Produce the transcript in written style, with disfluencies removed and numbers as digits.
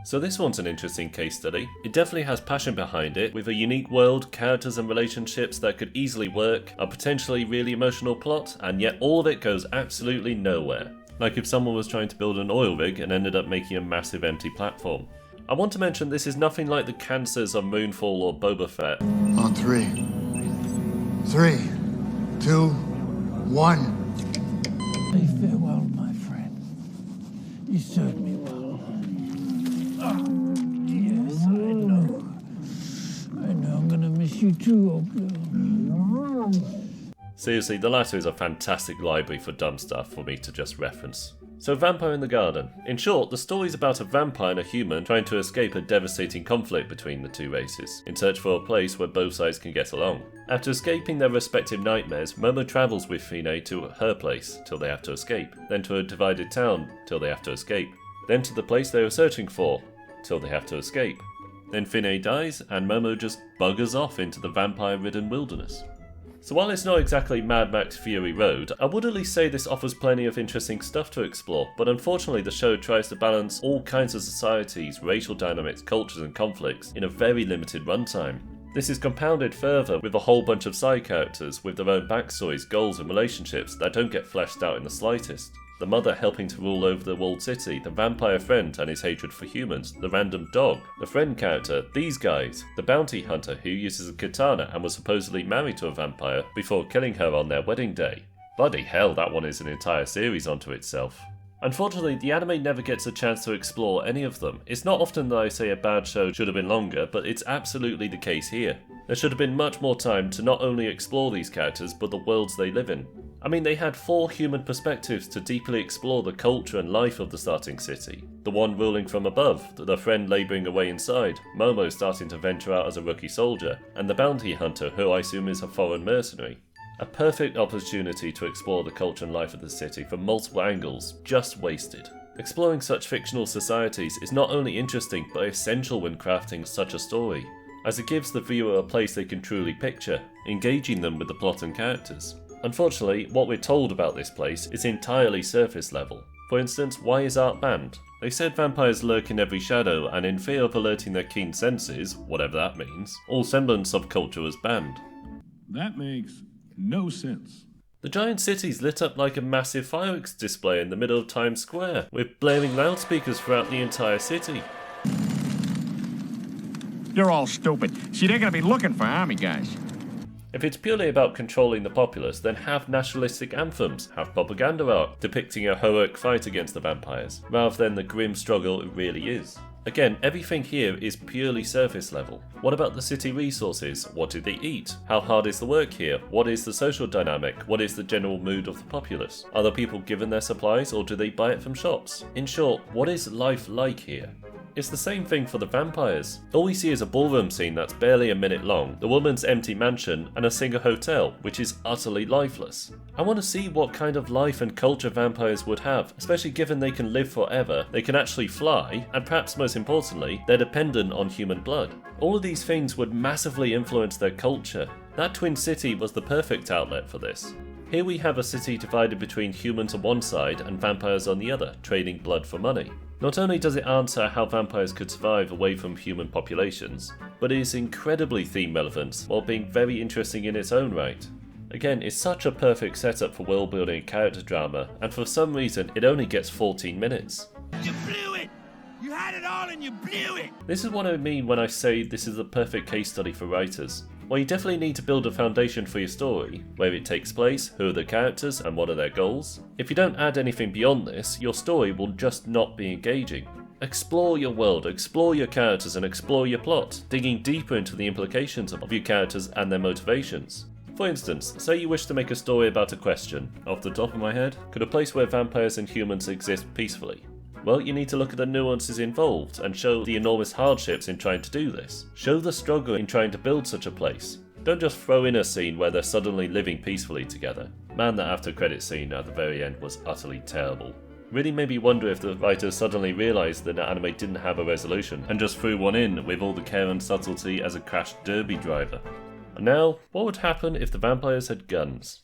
So this one's an interesting case study. It definitely has passion behind it, with a unique world, characters and relationships that could easily work, a potentially really emotional plot, and yet all of it goes absolutely nowhere. Like if someone was trying to build an oil rig and ended up making a massive empty platform. I want to mention this is nothing like the cancers of Moonfall or Boba Fett. On 3, 3, 2, 1. Say farewell, my friend. You served me well. Yes, I know. I'm gonna miss you too, old girl. Seriously, the latter is a fantastic library for dumb stuff for me to just reference. So Vampire in the Garden. In short, the story is about a vampire and a human trying to escape a devastating conflict between the two races, in search for a place where both sides can get along. After escaping their respective nightmares, Momo travels with Fine to her place, till they have to escape, then to a divided town, till they have to escape, then to the place they were searching for, till they have to escape. Then Fine dies, and Momo just buggers off into the vampire-ridden wilderness. So while it's not exactly Mad Max Fury Road, I would at least say this offers plenty of interesting stuff to explore, but unfortunately the show tries to balance all kinds of societies, racial dynamics, cultures and conflicts in a very limited runtime. This is compounded further with a whole bunch of side characters with their own backstories, goals and relationships that don't get fleshed out in the slightest. The mother helping to rule over the walled city, the vampire friend and his hatred for humans, the random dog, the friend character, these guys, the bounty hunter who uses a katana and was supposedly married to a vampire before killing her on their wedding day. Bloody hell, that one is an entire series unto itself. Unfortunately, the anime never gets a chance to explore any of them. It's not often that I say a bad show should have been longer, but it's absolutely the case here. There should have been much more time to not only explore these characters, but the worlds they live in. I mean, they had 4 human perspectives to deeply explore the culture and life of the starting city. The one ruling from above, the friend labouring away inside, Momo starting to venture out as a rookie soldier, and the bounty hunter who I assume is a foreign mercenary. A perfect opportunity to explore the culture and life of the city from multiple angles, just wasted. Exploring such fictional societies is not only interesting but essential when crafting such a story, as it gives the viewer a place they can truly picture, engaging them with the plot and characters. Unfortunately, what we're told about this place is entirely surface level. For instance, why is art banned? They said vampires lurk in every shadow, and in fear of alerting their keen senses, whatever that means, all semblance of culture was banned. That makes no sense. The giant city's lit up like a massive fireworks display in the middle of Times Square, with blaring loudspeakers throughout the entire city. You're all stupid. See, they're gonna be looking for army guys. If it's purely about controlling the populace, then have nationalistic anthems, have propaganda art depicting a heroic fight against the vampires, rather than the grim struggle it really is. Again, everything here is purely surface level. What about the city resources? What do they eat? How hard is the work here? What is the social dynamic? What is the general mood of the populace? Are the people given their supplies or do they buy it from shops? In short, what is life like here? It's the same thing for the vampires. All we see is a ballroom scene that's barely a minute long, the woman's empty mansion, and a single hotel, which is utterly lifeless. I want to see what kind of life and culture vampires would have, especially given they can live forever, they can actually fly, and perhaps most importantly, they're dependent on human blood. All of these things would massively influence their culture. That twin city was the perfect outlet for this. Here we have a city divided between humans on one side and vampires on the other, trading blood for money. Not only does it answer how vampires could survive away from human populations, but it is incredibly theme relevant while being very interesting in its own right. Again, it's such a perfect setup for world building and character drama, and for some reason it only gets 14 minutes. You blew it! You had it all and you blew it! This is what I mean when I say this is the perfect case study for writers. Well, you definitely need to build a foundation for your story, where it takes place, who are the characters, and what are their goals. If you don't add anything beyond this, your story will just not be engaging. Explore your world, explore your characters, and explore your plot, digging deeper into the implications of your characters and their motivations. For instance, say you wish to make a story about a question. Off the top of my head, could a place where vampires and humans exist peacefully? Well, you need to look at the nuances involved and show the enormous hardships in trying to do this. Show the struggle in trying to build such a place. Don't just throw in a scene where they're suddenly living peacefully together. Man, that after credit scene at the very end was utterly terrible. Really made me wonder if the writers suddenly realised that the anime didn't have a resolution and just threw one in with all the care and subtlety as a crashed derby driver. And now, what would happen if the vampires had guns?